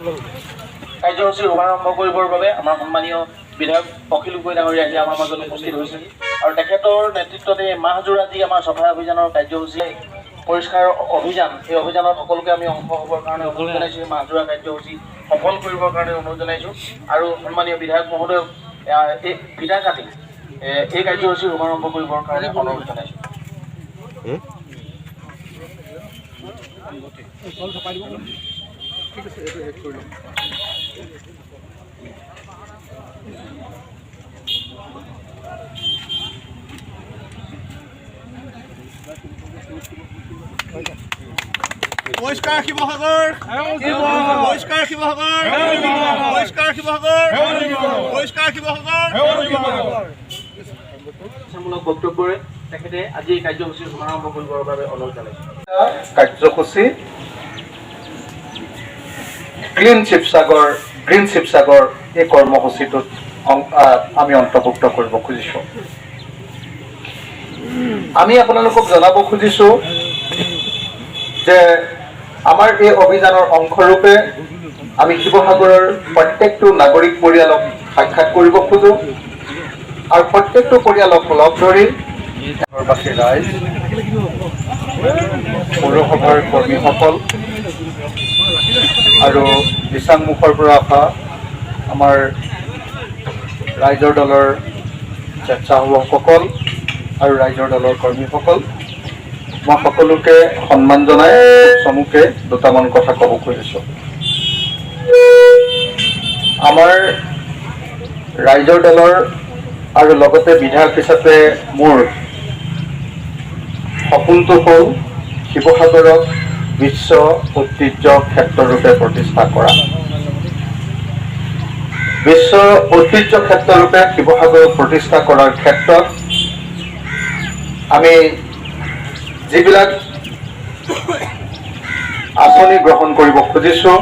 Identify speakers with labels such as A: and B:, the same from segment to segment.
A: কাৰ্যসূচীৰ শুভাৰম্ভ কৰিবৰ বাবে আমাৰ সন্মানীয় বিধায়ক অখিল গগৈ ডাঙৰীয়া আহি আমাৰ মাজত উপস্থিত হৈছে আৰু তেখেতৰ নেতৃত্বতে মাহজোৰা যি আমাৰ চাফাই অভিযানৰ কাৰ্যসূচী পৰিষ্কাৰ অভিযান এই অভিযানত সকলোকে আমি অংশ হ'বৰ কাৰণে অনুৰোধ জনাইছোঁ। এই মাহজোৰা কাৰ্যসূচী সফল কৰিবৰ কাৰণে অনুৰোধ জনাইছোঁ আৰু সন্মানীয় বিধায়ক মহোদয়ক এই বিদায় কাটি এই কাৰ্যসূচী শুভাৰম্ভ কৰিবৰ কাৰণে অনুৰোধ জনাইছোঁ।
B: পৰিষ্কাৰ শিৱসাগৰ, পৰিষ্কাৰ শিৱসাগৰ, পৰিষ্কাৰ শিৱসাগৰ, পৰিষ্কাৰ শিৱসাগৰ।
A: মূলক বক্তব্যৰে তেখেতে আজি এই কাৰ্যসূচীৰ শুভাৰম্ভ কৰিবৰ বাবে অনুৰোধ জনাইছে।
C: কাৰ্যসূচী গ্ৰীণ শিৱসাগৰ এই কৰ্মসূচীটোত আমি অন্তৰ্ভুক্ত কৰিব খুজিছোঁ। আমি আপোনালোকক জনাব খুজিছোঁ যে আমাৰ এই অভিযানৰ অংশৰূপে আমি শিৱসাগৰৰ প্ৰত্যেকটো নাগৰিক পৰিয়ালক সাক্ষাৎ কৰিব খোজোঁ আৰু প্ৰত্যেকটো পৰিয়ালক লগ ধৰি নগৰবাসী ৰাইজ, পৌৰসভাৰ কৰ্মীসকল আৰু দিচাংমুখৰ পৰা অহা আমাৰ ৰাইজৰ দলৰ স্বেচ্ছাসেৱকসকল আৰু ৰাইজৰ দলৰ কৰ্মীসকল, মই সকলোকে সন্মান জনাই চমুকে দুটামান কথা ক'ব খুজিছোঁ। আমাৰ ৰাইজৰ দলৰ আৰু লগতে বিধায়ক হিচাপে মোৰ সপোনটো হ'ল শিৱসাগৰক বিশ্ব ঐতিহ্য ক্ষেত্ৰৰূপে প্ৰতিষ্ঠা কৰা। বিশ্ব ঐতিহ্য ক্ষেত্ৰৰূপে শিৱসাগৰক প্ৰতিষ্ঠা কৰাৰ ক্ষেত্ৰত আমি যিবিলাক আঁচনি গ্ৰহণ কৰিব খুজিছোঁ,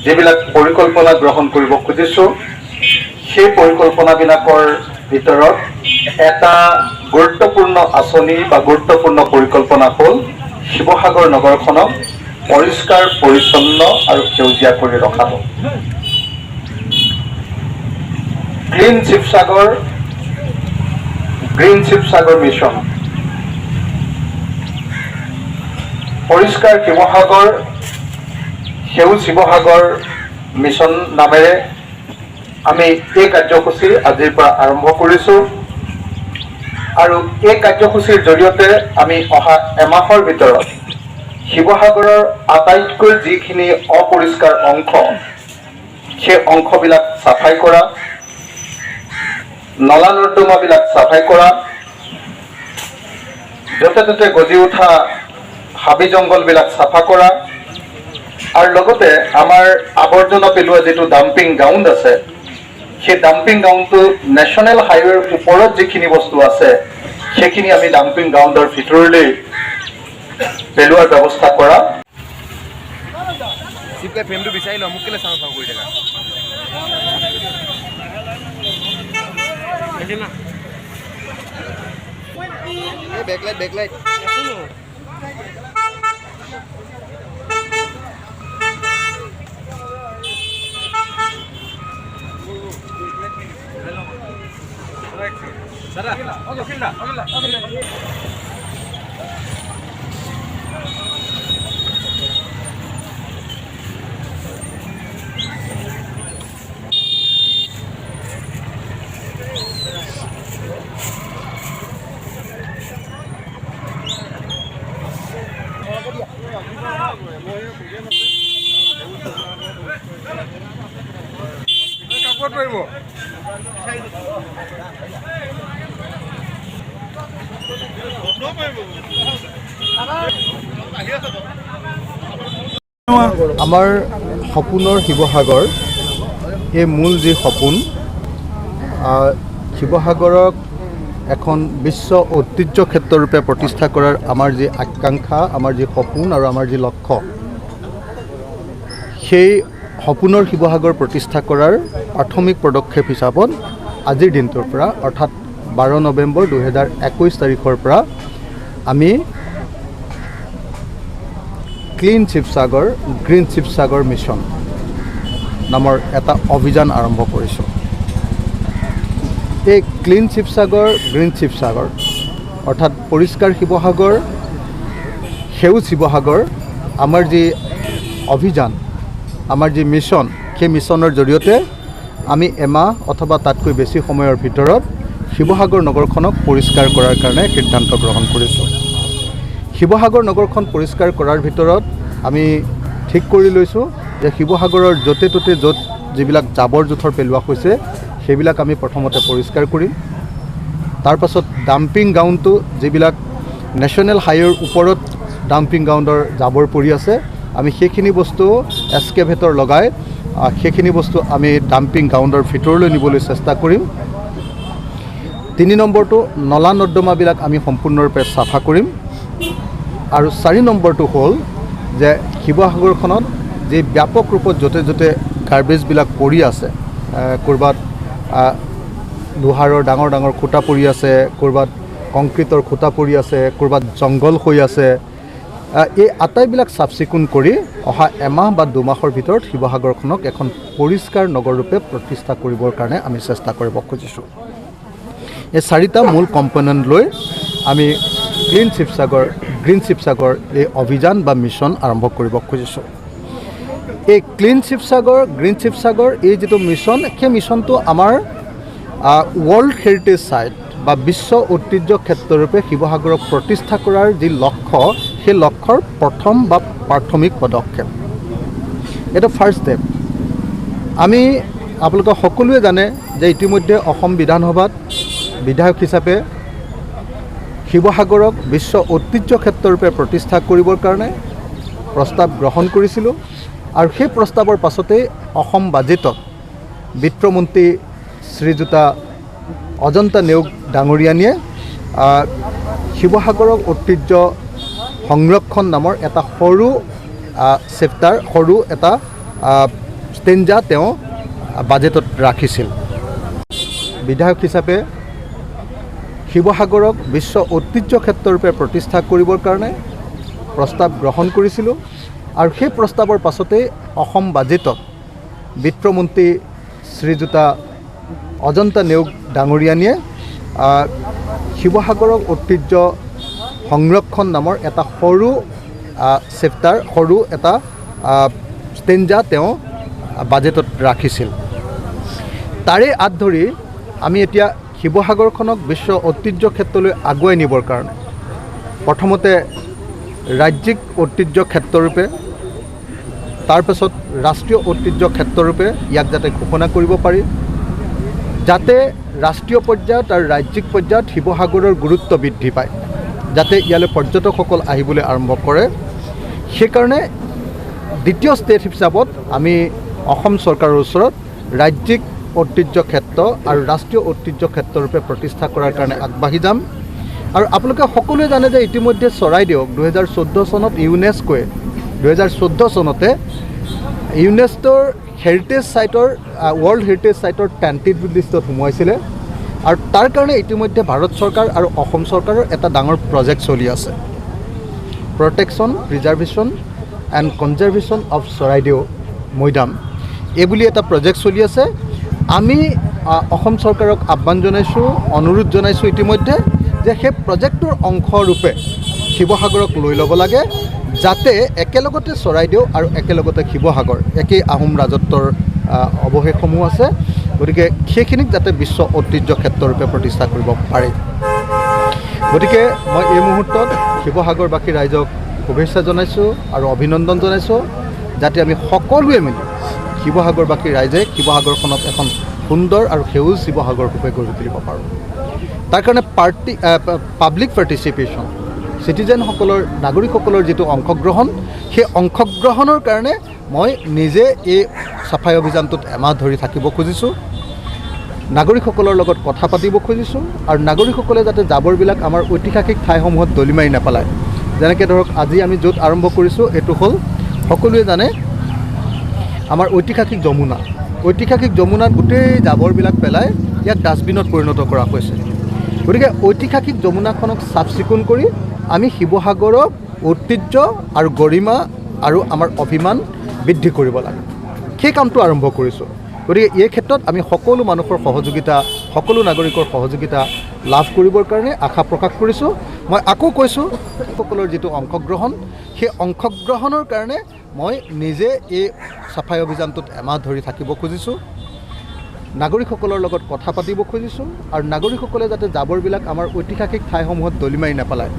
C: যিবিলাক পৰিকল্পনা গ্ৰহণ কৰিব খুজিছোঁ, সেই পৰিকল্পনাবিলাকৰ ভিতৰত এটা গুৰুত্বপূৰ্ণ আঁচনি বা গুৰুত্বপূৰ্ণ পৰিকল্পনা হ'ল শিৱসাগৰ নগৰখনক পৰিষ্কাৰ পৰিচ্ছন্ন আৰু সেউজীয়া কৰি ৰখাটো। গ্ৰীণ শিৱসাগৰ মিছন, পৰিষ্কাৰ শিৱসাগৰ, সেউজ শিৱসাগৰ মিছন নামেৰে আমি এই কাৰ্যসূচী আজিৰ পৰা আৰম্ভ কৰিছোঁ আৰু এই কাৰ্যসূচীৰ জৰিয়তে আমি অহা এমাহৰ ভিতৰত শিৱসাগৰৰ আটাইতকৈ যিখিনি অপৰিষ্কাৰ অংশ, সেই অংশবিলাক চাফাই কৰা, নলা নৰ্দমাবিলাক চাফাই কৰা, য'তে ত'তে গজি উঠা হাবি জংঘলবিলাক চাফা কৰা আৰু লগতে আমাৰ আৱৰ্জনা পেলোৱা যিটো ডাম্পিং গ্ৰাউণ্ড আছে, সেই ডাম্পিং গ্ৰাউণ্ডটো নেশ্যনেল হাইৱেৰ ওপৰত যিখিনি বস্তু আছে সেইখিনি আমি ডাম্পিং গ্ৰাউণ্ডৰ ভিতৰলৈ পেলোৱাৰ ব্যৱস্থা কৰা।
B: ফ্ৰেমটো বিচাৰি লওঁ, মোক কেলে চাওঁ চাওঁ কৰি থাকা। বেকলাইট দাদা, কাপোৰত পাৰিব।
D: আমাৰ সপোনৰ শিৱসাগৰ, এই মূল যি সপোন, শিৱসাগৰক এখন বিশ্ব ঐতিহ্য ক্ষেত্ৰৰূপে প্ৰতিষ্ঠা কৰাৰ আমাৰ যি আকাংক্ষা, আমাৰ যি সপোন আৰু আমাৰ যি লক্ষ্য, সেই সপোনৰ শিৱসাগৰ প্ৰতিষ্ঠা কৰাৰ প্ৰাথমিক পদক্ষেপ হিচাপত আজিৰ দিনটোৰ পৰা অৰ্থাৎ 12 নৱেম্বৰ 2021 তাৰিখৰ পৰা আমি গ্ৰীণ শিৱসাগৰ মিছন নামৰ এটা অভিযান আৰম্ভ কৰিছোঁ। এই ক্লিন শিৱসাগৰ, গ্ৰীণ শিৱসাগৰ অৰ্থাৎ পৰিষ্কাৰ শিৱসাগৰ, সেউজ শিৱসাগৰ আমাৰ যি অভিযান, আমাৰ যি মিছন, সেই মিছনৰ জৰিয়তে আমি এমাহ অথবা তাতকৈ বেছি সময়ৰ ভিতৰত শিৱসাগৰ নগৰখনক পৰিষ্কাৰ কৰাৰ কাৰণে সিদ্ধান্ত গ্ৰহণ কৰিছোঁ। শিৱসাগৰ নগৰখন পৰিষ্কাৰ কৰাৰ ভিতৰত আমি ঠিক কৰি লৈছোঁ যে শিৱসাগৰৰ য'তে ত'তে য'ত যিবিলাক জাবৰ জোঁথৰ পেলোৱা হৈছে সেইবিলাক আমি প্ৰথমতে পৰিষ্কাৰ কৰিম। তাৰ পাছত ডাম্পিং গ্ৰাউণ্ডটো, যিবিলাক নেশ্যনেল হাইৱেৰ ওপৰত ডাম্পিং গ্ৰাউণ্ডৰ জাবৰ পৰি আছে, আমি সেইখিনি বস্তু এক্সকেভেটৰ লগাই সেইখিনি বস্তু আমি ডাম্পিং গ্ৰাউণ্ডৰ ভিতৰলৈ নিবলৈ চেষ্টা কৰিম। 3 নম্বৰটো নলা নৰ্দমাবিলাক আমি সম্পূৰ্ণৰূপে চাফা কৰিম। আৰু 4 নম্বৰটো হ'ল যে শিৱসাগৰখনত যি ব্যাপক ৰূপত য'তে য'তে গাৰ্বেজবিলাক পৰি আছে, ক'ৰবাত লোহাৰৰ ডাঙৰ ডাঙৰ খুঁটা পৰি আছে, ক'ৰবাত কংক্ৰিটৰ খুঁটা পৰি আছে, ক'ৰবাত জংঘল হৈ আছে, এই আটাইবিলাক চাফ চিকুণ কৰি অহা এমাহ বা 2 মাহৰ ভিতৰত শিৱসাগৰখনক এখন পৰিষ্কাৰ নগৰৰূপে প্ৰতিষ্ঠা কৰিবৰ কাৰণে আমি চেষ্টা কৰিব খুজিছোঁ। এই 4টা মূল কম্পনেণ্ট লৈ আমি ক্লিন শিৱসাগৰ, গ্ৰীণ শিৱসাগৰ এই অভিযান বা মিছন আৰম্ভ কৰিব খুজিছোঁ। এই ক্লিন শিৱসাগৰ, গ্ৰীণ শিৱসাগৰ এই যিটো মিছন, সেই মিছনটো আমাৰ ৱৰ্ল্ড হেৰিটেজ চাইট বা বিশ্ব ঐতিহ্য ক্ষেত্ৰৰূপে শিৱসাগৰক প্ৰতিষ্ঠা কৰাৰ যি লক্ষ্য, সেই লক্ষ্যৰ প্ৰথম বা প্ৰাথমিক পদক্ষেপ। এইটো ফাৰ্ষ্ট ষ্টেপ। আমি আপোনালোকে সকলোৱে জানে যে ইতিমধ্যে অসম বিধানসভাত বিধায়ক হিচাপে শিৱসাগৰক বিশ্ব ঐতিহ্য ক্ষেত্ৰৰূপে প্ৰতিষ্ঠা কৰিবৰ কাৰণে প্ৰস্তাৱ গ্ৰহণ কৰিছিলোঁ। আৰু সেই প্ৰস্তাৱৰ পাছতেই অসম বাজেটত বিত্তমন্ত্ৰী শ্ৰীযুতা অজন্তা নেওগ ডাঙৰীয়ানীয়ে শিৱসাগৰক ঐতিহ্য সংৰক্ষণ নামৰ এটা সৰু চেপ্টাৰ, সৰু এটা ষ্টেঞ্জা তেওঁ বাজেটত ৰাখিছিল। বিধায়ক হিচাপে শিৱসাগৰক বিশ্ব ঐতিহ্য ক্ষেত্ৰৰূপে প্ৰতিষ্ঠা কৰিবৰ কাৰণে প্ৰস্তাৱ গ্ৰহণ কৰিছিলোঁ। আৰু সেই প্ৰস্তাৱৰ পাছতেই অসম বাজেটত বিত্তমন্ত্ৰী শ্ৰীযুতা অজন্তা নেওগ ডাঙৰীয়ানীয়ে শিৱসাগৰক ঐতিহ্য সংৰক্ষণ নামৰ এটা সৰু চেপ্টাৰ, সৰু এটা ষ্টেঞ্জা তেওঁ বাজেটত ৰাখিছিল। তাৰে আঁত ধৰি আমি এতিয়া শিৱসাগৰখনক বিশ্ব ঐতিহ্য ক্ষেত্ৰলৈ আগুৱাই নিবৰ কাৰণে প্ৰথমতে ৰাজ্যিক ঐতিহ্য ক্ষেত্ৰৰূপে, তাৰপাছত ৰাষ্ট্ৰীয় ঐতিহ্য ক্ষেত্ৰৰূপে ইয়াক যাতে ঘোষণা কৰিব পাৰি, যাতে ৰাষ্ট্ৰীয় পৰ্যায়ত আৰু ৰাজ্যিক পৰ্যায়ত শিৱসাগৰৰ গুৰুত্ব বৃদ্ধি পায়, যাতে ইয়ালৈ পৰ্যটকসকল আহিবলৈ আৰম্ভ কৰে। সেইকাৰণে দ্বিতীয় ষ্টেপ হিচাপত আমি অসম চৰকাৰৰ ওচৰত ৰাজ্যিক ঐতিহ্য ক্ষেত্ৰ আৰু ৰাষ্ট্ৰীয় ঐতিহ্য ক্ষেত্ৰৰূপে প্ৰতিষ্ঠা কৰাৰ কাৰণে আগবাঢ়ি যাম। আৰু আপোনালোকে সকলোৱে জানে যে ইতিমধ্যে চৰাইদেউক 2014 চনত ইউনেস্কোৱে 2014 চনতে ইউনেস্কোৰ হেৰিটেজ চাইটৰ, ৱৰ্ল্ড হেৰিটেজ চাইটৰ 10th লিষ্টত সোমোৱাইছিলে। আৰু তাৰ কাৰণে ইতিমধ্যে ভাৰত চৰকাৰ আৰু অসম চৰকাৰৰ এটা ডাঙৰ প্ৰজেক্ট চলি আছে, protection, preservation and conservation of Charaideo Moidam, এই বুলি এটা প্ৰজেক্ট চলি আছে। আমি অসম চৰকাৰক আহ্বান জনাইছোঁ, অনুৰোধ জনাইছোঁ ইতিমধ্যে যে সেই প্ৰজেক্টটোৰ অংশৰূপে শিৱসাগৰক লৈ ল'ব লাগে, যাতে একেলগতে চৰাইদেউ আৰু একেলগতে শিৱসাগৰ, একেই আহোম ৰাজত্বৰ অৱশেষসমূহ আছে, গতিকে সেইখিনিক যাতে বিশ্ব ঐতিহ্য ক্ষেত্ৰৰূপে প্ৰতিষ্ঠা কৰিব পাৰে। গতিকে মই এই মুহূৰ্তত শিৱসাগৰবাসী ৰাইজক শুভেচ্ছা জনাইছোঁ আৰু অভিনন্দন জনাইছোঁ, যাতে আমি সকলোৱে মিলি শিৱসাগৰবাসী ৰাইজে শিৱসাগৰখনক এখন সুন্দৰ আৰু সেউজ শিৱসাগৰৰূপে গঢ়ি তুলিব পাৰোঁ। তাৰ কাৰণে পাব্লিক পাৰ্টিচিপেশ্যন, চিটিজেনসকলৰ, নাগৰিকসকলৰ যিটো অংশগ্ৰহণ, সেই অংশগ্ৰহণৰ কাৰণে মই নিজে এই চাফাই অভিযানটোত এমাহ ধৰি থাকিব খুজিছোঁ, নাগৰিকসকলৰ লগত কথা পাতিব খুজিছোঁ। আৰু নাগৰিকসকলে যাতে জাবৰবিলাক আমাৰ ঐতিহাসিক ঠাইসমূহত দলি মাৰি নেপেলায়। যেনেকৈ ধৰক আজি আমি য'ত আৰম্ভ কৰিছোঁ এইটো হ'ল, সকলোৱে জানে আমাৰ ঐতিহাসিক যমুনা, ঐতিহাসিক যমুনাত গোটেই জাবৰবিলাক পেলাই ইয়াক ডাষ্টবিনত পৰিণত কৰা হৈছে। গতিকে ঐতিহাসিক যমুনাখনক চাফ চিকুণ কৰি আমি শিৱসাগৰক ঐতিহ্য আৰু গৰিমা আৰু আমাৰ অভিমান বৃদ্ধি কৰিব লাগে। সেই কামটো আৰম্ভ কৰিছোঁ। গতিকে এই ক্ষেত্ৰত আমি সকলো মানুহৰ সহযোগিতা, সকলো নাগৰিকৰ সহযোগিতা লাভ কৰিবৰ কাৰণে আশা প্ৰকাশ কৰিছোঁ। মই আকৌ কৈছোঁ, সকলৰ যিটো অংশগ্ৰহণ, সেই অংশগ্ৰহণৰ কাৰণে মই নিজে এই চাফাই অভিযানটোত এমাহ ধৰি থাকিব খুজিছোঁ, নাগৰিকসকলৰ লগত কথা পাতিব খুজিছোঁ, আৰু নাগৰিকসকলে যাতে জাবৰবিলাক আমাৰ ঐতিহাসিক ঠাইসমূহত দলি মাৰি নেপেলায়।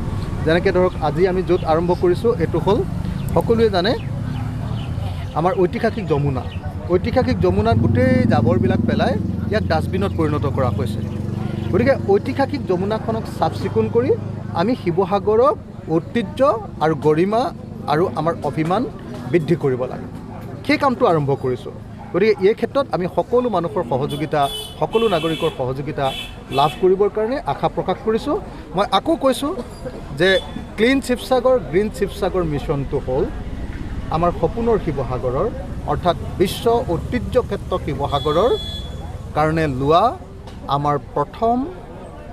D: যেনেকৈ ধৰক আজি আমি য'ত আৰম্ভ কৰিছোঁ এইটো হ'ল, সকলোৱে জানে, আমাৰ ঐতিহাসিক যমুনাত গোটেই জাবৰবিলাক পেলাই ইয়াক ডাষ্টবিনত পৰিণত কৰা হৈছে। গতিকে ঐতিহাসিক যমুনাখনক চাফ চিকুণ কৰি আমি শিৱসাগৰক ঐতিহ্য আৰু গৰিমা আৰু আমাৰ অভিমান বৃদ্ধি কৰিব লাগে, সেই কামটো আৰম্ভ কৰিছোঁ। গতিকে এই ক্ষেত্ৰত আমি সকলো মানুহৰ সহযোগিতা, সকলো নাগৰিকৰ সহযোগিতা লাভ কৰিবৰ কাৰণে আশা প্ৰকাশ কৰিছোঁ। মই আকৌ কৈছোঁ যে ক্লিন শিৱসাগৰ, গ্ৰীণ শিৱসাগৰ মিছনটো হ'ল আমাৰ সপোনৰ শিৱসাগৰৰ, অৰ্থাৎ বিশ্ব ঐতিহ্য ক্ষেত্ৰ শিৱসাগৰৰ কাৰণে লোৱা আমাৰ প্ৰথম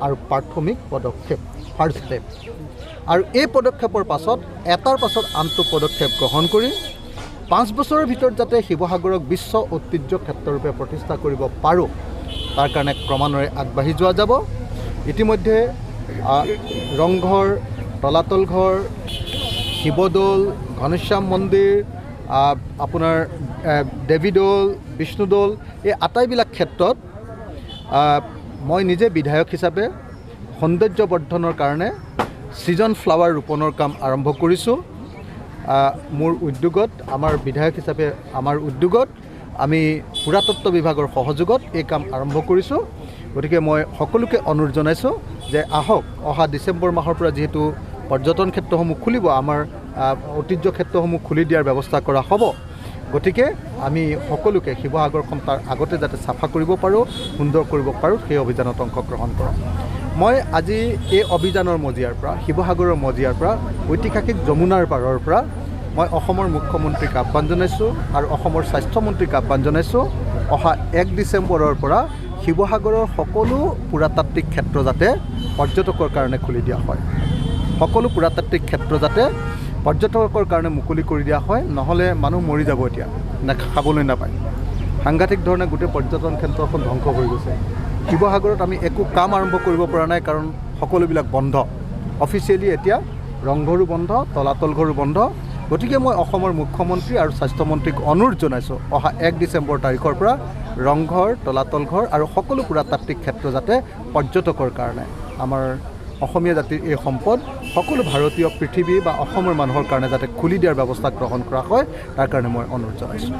D: আৰু প্ৰাথমিক পদক্ষেপ, ফাৰ্ষ্ট ষ্টেপ। আৰু এই পদক্ষেপৰ পাছত এটাৰ পাছত আনটো পদক্ষেপ গ্ৰহণ কৰি 5 বছৰৰ ভিতৰত যাতে শিৱসাগৰক বিশ্ব ঐতিহ্য ক্ষেত্ৰৰূপে প্ৰতিষ্ঠা কৰিব পাৰোঁ, তাৰ কাৰণে ক্ৰমান্বয়ে আগবাঢ়ি যোৱা যাব। ইতিমধ্যে ৰংঘৰ, তলাতল ঘৰ, শিৱদৌল, ঘনশ্যাম মন্দিৰ, আপোনাৰ দেৱীদৌল, বিষ্ণুদৌল, এই আটাইবিলাক ক্ষেত্ৰত মই নিজে বিধায়ক হিচাপে সৌন্দৰ্যবৰ্ধনৰ কাৰণে ছিজন ফ্লাৱাৰ ৰোপণৰ কাম আৰম্ভ কৰিছোঁ। মোৰ উদ্যোগত, আমাৰ বিধায়ক হিচাপে আমাৰ উদ্যোগত আমি পুৰাতত্ব বিভাগৰ সহযোগত এই কাম আৰম্ভ কৰিছোঁ। গতিকে মই সকলোকে অনুৰোধ জনাইছোঁ যে আহক, অহা ডিচেম্বৰ মাহৰ পৰা যিহেতু পৰ্যটন ক্ষেত্ৰসমূহ খুলিব, আমাৰ ঐতিহ্য ক্ষেত্ৰসমূহ খুলি দিয়াৰ ব্যৱস্থা কৰা হ'ব। গতিকে আমি সকলোকে শিৱসাগৰখন তাৰ আগতে যাতে চাফা কৰিব পাৰোঁ, সুন্দৰ কৰিব পাৰোঁ, সেই অভিযানত অংশগ্ৰহণ কৰোঁ। মই আজি এই অভিযানৰ মজিয়াৰ পৰা, শিৱসাগৰৰ মজিয়াৰ পৰা, ঐতিহাসিক যমুনাৰ পাৰৰ পৰা মই অসমৰ মুখ্যমন্ত্ৰীক আহ্বান জনাইছোঁ আৰু অসমৰ স্বাস্থ্যমন্ত্ৰীক আহ্বান জনাইছোঁ, অহা 1 ডিচেম্বৰৰ পৰা শিৱসাগৰৰ সকলো পুৰাতাত্ত্বিক ক্ষেত্ৰ যাতে পৰ্যটকৰ কাৰণে খুলি দিয়া হয়, সকলো পুৰাতাত্ত্বিক ক্ষেত্ৰ যাতে পৰ্যটকৰ কাৰণে মুকলি কৰি দিয়া হয়, নহ'লে মানুহ মৰি যাব এতিয়া, খাবলৈ নাপায়। সাংঘাতিক ধৰণে গোটেই পৰ্যটন ক্ষেত্ৰখন ধ্বংস হৈ গৈছে। শিৱসাগৰত আমি একো কাম আৰম্ভ কৰিব পৰা নাই, কাৰণ সকলোবিলাক বন্ধ। অফিচিয়েলি এতিয়া ৰংঘৰো বন্ধ, তলাতল ঘৰো বন্ধ। গতিকে মই অসমৰ মুখ্যমন্ত্ৰী আৰু স্বাস্থ্যমন্ত্ৰীক অনুৰোধ জনাইছোঁ, অহা 1 ডিচেম্বৰ তাৰিখৰ পৰা ৰংঘৰ, তলাতল ঘৰ আৰু সকলো পুৰাতাত্ত্বিক ক্ষেত্ৰ যাতে পৰ্যটকৰ কাৰণে, আমাৰ অসমীয়া জাতিৰ এই সম্পদ সকলো ভাৰতীয়, পৃথিৱী বা অসমৰ মানুহৰ কাৰণে যাতে খুলি দিয়াৰ ব্যৱস্থা গ্ৰহণ কৰা হয়, তাৰ কাৰণে মই অনুৰোধ জনাইছোঁ।